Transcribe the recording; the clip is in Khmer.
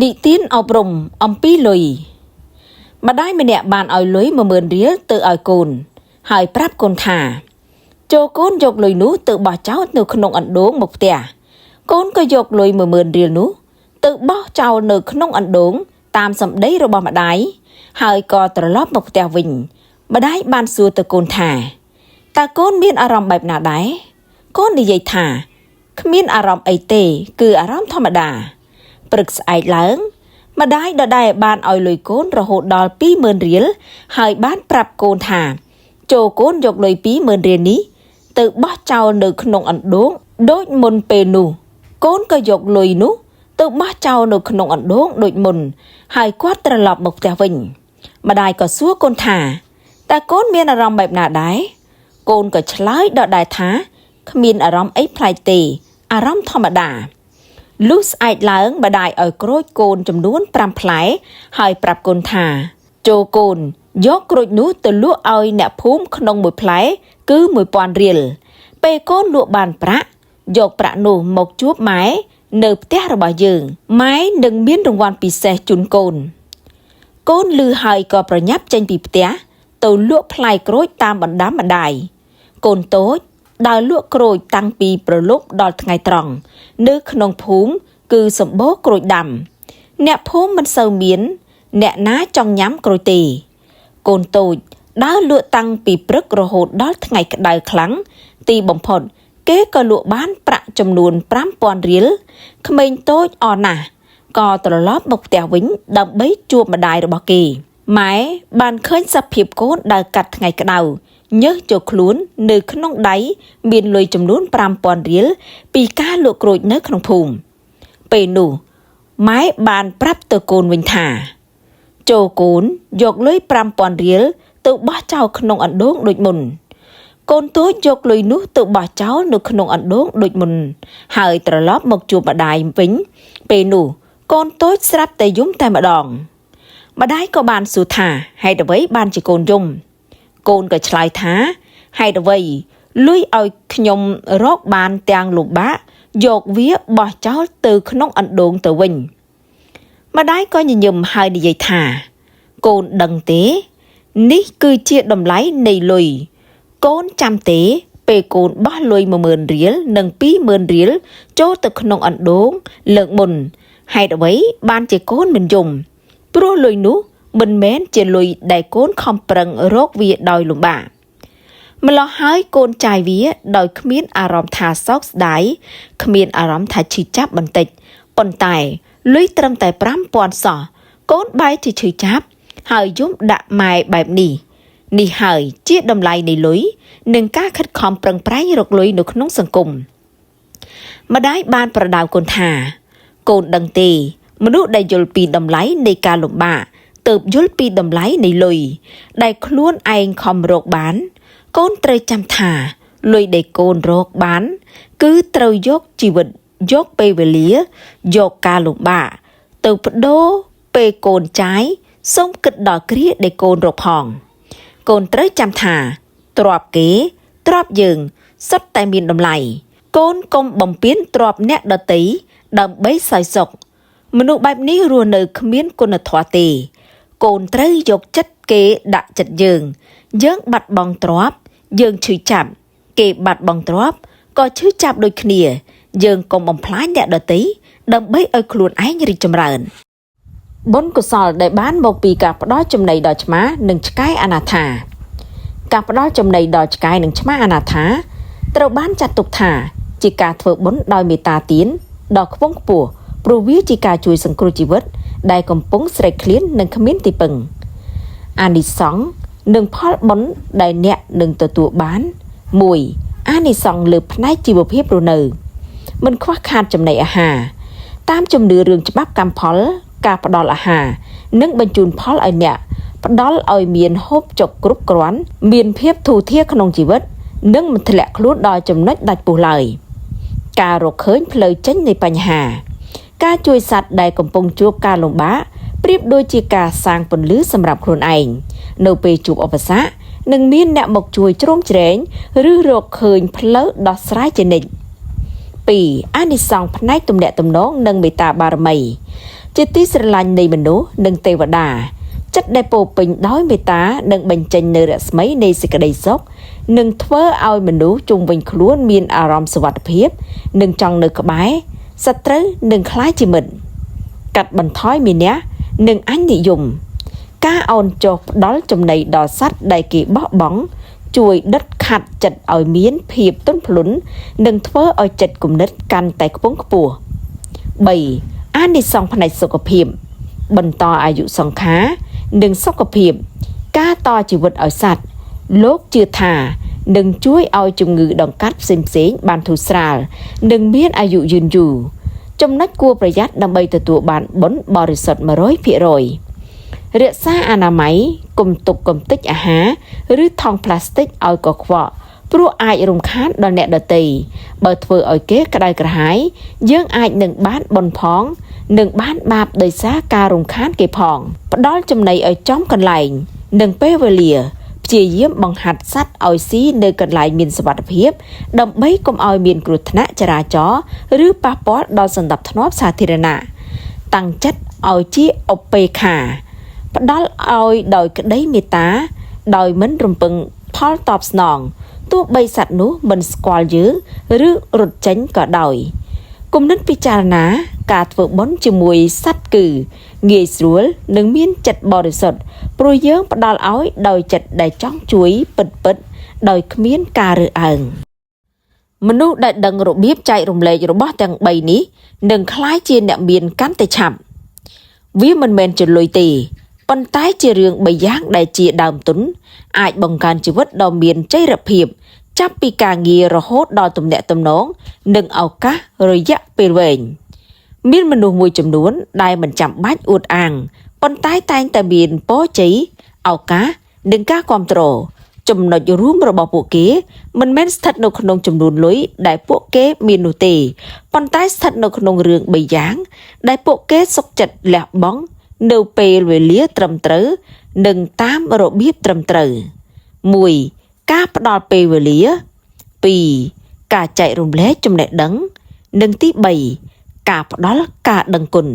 និទានអប់រំអំពីលុយម្ដាយម្នាក់បានឲ្យលុយ10000រៀលទៅឲ្យកូនហើយប្រាប់កូនថាចូលកូនយកលុយនោះទៅបោះចោលនៅក្នុងអណ្ដូងមកផ្ទះកូនក៏យកលុយ10000រៀលនោះទៅបោះចោលនៅក្នុងអណ្ដូងតាមសម្ដីរបស់ម្ដាយហើយក៏ត្រឡប់មកផ្ទះវិញម្ដាយបានសួរទៅកូនថាតើកូនមានអារម្មណ៍បែបណាដែរកូននិយាយថាគ្មានអារម្មណ៍អីទេគឺអារម្មណ៍ធម្មតាព្រឹកស្អែកឡើងម្ដាយដដែលបានឲ្យលុយកូនរហូតដល់20000រៀលហើយបានប្រាប់កូនថាចូលកូនយកលុយ20000រៀលនេះទៅបោះចោលនៅក្នុងអណ្ដូងដូចមុនពេលនោះកូនក៏យកលុយនោះទៅបោះចោលនៅក្នុងអណ្ដូងដូចមុនហើយគាត់ត្រឡប់មកផ្ទះវិញម្ដាយក៏សួរកូនថាតើកូនមានអារម្មណ៍បែបណាដែរកូនក៏ឆ្លើយដដែលថាគ្មានអារម្មណ៍អីប្លែកទេអារម្មណ៍ធម្មតាលុះស្អែកឡើងម្ដាយឲ្យក្រូចកូនចំនួន5ផ្លែហើយប្រាប់កូនថាចូលកូនយកក្រូចនោះទៅលក់ឲ្យអ្នកភូមិក្នុងមួយផ្លែគឺ1000រៀលពេលកូនលក់បានប្រាក់យកប្រាក់នោះមកជួបម៉ែនៅផ្ទះរបស់យើងម៉ែនឹងមានរង្វាន់ពិសេសជូនកូនកូនឮហើយក៏ប្រញាប់ចេញពីផ្ទះទៅលក់ផ្លែក្រូចតាមបណ្ដាំម្ដាយកូនតូចដើរលក់ក្រូចតាំងពីប្រលប់ដល់ថ្ងៃត្រង់នៅក្នុងភូមិគឺសម្បូរក្រូចដាំអ្នកភូមិមិនសូវមានអ្នកណាចង់ញ៉ាំក្រូចទេកូនតូចដើរលក់តាំងពីព្រឹករហូតដល់ថ្ងៃក្តៅខ្លាំងទីបំផុតគេក៏លក់បានប្រាក់ចំនួន5000រៀលក្មេងតូចអរណាស់ក៏ត្រឡប់មកផ្ទះវិញដើម្បីជួបម្ដាយរបស់គេម៉ែបានឃើញសភាពកូនដើរកាត់ថ្ងៃក្តៅញើសចូលខ្លួននៅក្នុងដៃមានលុយចំនួន5000រៀលពីការលក់ក្រូចនៅក្នុងភូមិពេលនោះម៉ែបានប្រាប់ទៅកូនវិញថាចូលកូនយកលុយ5000រៀលទៅបោះចោលក្នុងអណ្ដូងដូចមុនកូនតូចយកលុយនោះទៅបោះចោលនៅក្នុងអណ្ដូងដូចមុនហើយត្រឡប់មកជួបម្ដាយវិញពេលនោះកូនតូចស្រាប់តែយំតែម្ដងម្ដាយក៏បានសួរថាហេតុអ្វីបានជាកូនយំកូនក៏ឆ្លើយថាហេតុអ្វីលុយឲ្យខ្ញុំរកបានទាំងលំបាកយកវាបោះចោលទៅក្នុងអណ្ដូងទៅវិញម្ដាយក៏ញញឹមហើយនិយាយថាកូនដឹងទេនេះគឺជាតម្លៃនៃលុយកូនចាំទេពេលកូនបោះលុយ10000រៀលនិង20000រៀលចូលទៅក្នុងអណ្ដូងលើកមុនហេតុអ្វីបានជាកូនមិនយំព្រោះលុយនោះមិនមែនជាលុយដែលកូនខំប្រឹងរកវាដោយលំបាកម្ល៉េះហើយកូនចាយវាដោយគ្មានអារម្មណ៍ថាសោកស្ដាយគ្មានអារម្មណ៍ថាឈឺចាប់បន្តិចប៉ុន្តែលុយត្រឹមតែ5000សោះកូនបែរជាឈឺចាប់ហើយយំដាក់ម៉ែបែបនេះហើយជាតម្លៃនៃលុយនិងការខិតខំប្រឹងប្រែងរកលុយនៅក្នុងសង្គមម្ដាយបានប្រដៅកូនថាកូនដឹងទេមនុស្សដែលយល់ពីតម្លៃនៃការលំបាកទើបយល់ពីតម្លៃនៃលុយដែលខ្លួនឯងខំរកបានកូនត្រូវចាំថាលុយដែលកូនរកបានគឺត្រូវយកជីវិតយកពេលវេលាយកការលំបាកទៅបដូរពេលកូនចាយសូមគិតដល់គ្រាដែលកូនរកផងកូនត្រូវចាំថាទ្រព្យគេទ្រព្យយើងសុទ្ធតែមានតម្លៃកូនកុំបំពានទ្រព្យអ្នកដទៃដើម្បីសោយសុខមនុស្សបែបនេះរស់នៅគ្មានគុណធម៌ទេកូនត្រូវយកចិត្តគេដាក់ចិត្តយើងបាត់បង់ទ្រព្យយើងឈឺចាប់គេបាត់បង់ទ្រព្យក៏ឈឺចាប់ដូចគ្នាយើងកុំបំផ្លាញអ្នកដទៃដើម្បីឲ្យខ្លួនឯងរីកចម្រើនបុណ្យកុសលដែលបានមកពីការផ្ដល់ចំណីដល់ឆ្មានិងឆ្កែអនាថាការផ្ដល់ចំណីដល់ឆ្កែនិងឆ្មាអនាថាត្រូវបានចាត់ទុកថាជាការធ្វើបុណ្យដោយមេត្តាទានដ៏ខ្ពង់ខ្ពស់ព្រោះវាជាការជួយសង្គ្រោះជីវិតដែលកំពុងស្រេកឃ្លាននិងគ្មានទីពឹងអានិសង្សនិងផលបុណ្យដែលអ្នកនឹងទទួលបាន1អានិសង្សលើផ្នែកជីវភាពរស់នៅមិនខ្វះខាតចំណីអាហារតាមជំនឿរឿងច្បាប់កម្មផលការផ្ដល់អាហារនិងបញ្ជូនផលឲ្យអ្នកផ្ដល់ឲ្យមានហូបចុកគ្រប់គ្រាន់មានភាពធូរធារក្នុងជីវិតនិងមិនធ្លាក់ខ្លួនដល់ចំណុចដាច់ពុះឡើយការរកឃើញផ្លូវចេញនៃបញ្ហាការជួយសត្វដែលកំពុងជួបការលំបាកប្រៀបដូចជាការសាងពន្លឺសម្រាប់ខ្លួនឯងនៅពេលជួបឧបសគ្គនឹងមានអ្នកមកជួយជ្រោមជ្រែងឬរកឃើញផ្លូវដោះស្រាយជានិច្ច2អានិសង្សផ្នែកទំនាក់ទំនងនិងមេត្តាបារមី ជាទីស្រឡាញ់នៃមនុស្សនិងទេវតាចិត្តដែលពោពេញដោយមេត្តានឹងបញ្ចេញនូវរស្មីនៃសេចក្តីសុខនិងធ្វើឲ្យមនុស្សជុំវិញខ្លួនមានអារម្មណ៍សុវត្ថិភាពនិងចង់នៅក្បែរសត្រូវនឹងក្លាយជាមិត្តកាត់បន្ថយមីនះនិងអញនិយមការអោនចុះផ្ដល់ចំណីដល់សត្វដែលគេបោះបង់ជួយដុតខាត់ចិត្តឲ្យមានភាពទន់ភ្លន់និងធ្វើឲ្យចិត្តគំនិតកាន់តែខ្ពង់ខ្ពស់ 3. អានិសង្សផ្នែកសុខភាពបន្តអាយុសង្ខារនិងសុខភាពការតជីវិតឲ្យសត្វលោកជឿថានឹងជួយឲ្យជំងឺដង្កាត់ផ្សេងៗបានធូរស្រាលនិងមានអាយុយឺនយូរចំណុចគួរប្រយ័ត្នដើម្បីទទួលបានបុណ្យបរិសុទ្ធ 100% រក្សាអនាម័យកុំទុកកំទេចអាហារឬថង់ប្លាស្ទិកឲ្យកខ្វក់ព្រោះអាចរំខានដល់អ្នកដទៃបើធ្វើឲ្យគេក្តៅក្រហាយយើងអាចនឹងបានបុណ្យផងនិងបានបាបដោយសារការរំខានគេផងផ្ដល់ចំណីឲ្យចំកន្លែងនិងពេលវេលាព្យាយាមបង្ហាត់សត្វឲ្យស៊ីនៅកន្លែងមានសុវត្ថិភាពដើម្បីកុំឲ្យមានគ្រោះថ្នាក់ចរាចរណ៍ឬប៉ះពាល់ដល់សណ្ដាប់ធ្នាប់សាធារណៈតាំងចិត្តឲ្យជាឧបេក្ខាផ្ដល់ឲ្យដោយក្តីមេត្តាដោយមិនរំពឹងផលតបស្នងទោះបីសត្វនោះមិនស្គាល់យើងឬរត់ចេញក៏ដោយគំនិតពិចារណាការធ្វើបុណ្យជាមួយសត្វគឺងាយស្រួលនិងមានចិត្តបរិសុទ្ធព្រោះយើងផ្ដល់ឲ្យដោយចិត្តដែលចង់ជួយពិតៗដោយគ្មានការរើសអើងមនុស្សដែលដឹងរបៀបចែករំលែករបស់ទាំង3នេះនឹងក្លាយជាអ្នកមានកាន់តែឆាប់វាមិនមែនជាលុយទេប៉ុន្តែជារឿង3យ៉ាងដែលជាដើមទុនអាចបង្កើនជីវិតដ៏មានចីរភាពចាប់ពីការងាររហូតដល់ទំនាក់ទំនងនិងឱកាសរយៈពេលវែងមានមនុស្សមួយចំនួនដែលមិនចាំបាច់អួតអាងប៉ុន្តែតែងតែមានពរជ័យឱកាសនិងការគាំទ្រចំណុចរួមរបស់ពួកគេមិនមែនស្ថិតនៅក្នុងចំនួនលុយដែលពួកគេមាននោះទេប៉ុន្តែស្ថិតនៅក្នុងរឿង3យ៉ាងដែលពួកគេសុខចិត្តលះបង់នៅពេលវេលាត្រឹមត្រូវនិងតាមរបៀបត្រឹមត្រូវ 1. ការផ្ដល់ពេលវេលា 2. ការចែករំលែកចំណេះដឹងនិងទី3ការផ្ដល់ការដឹងគុណ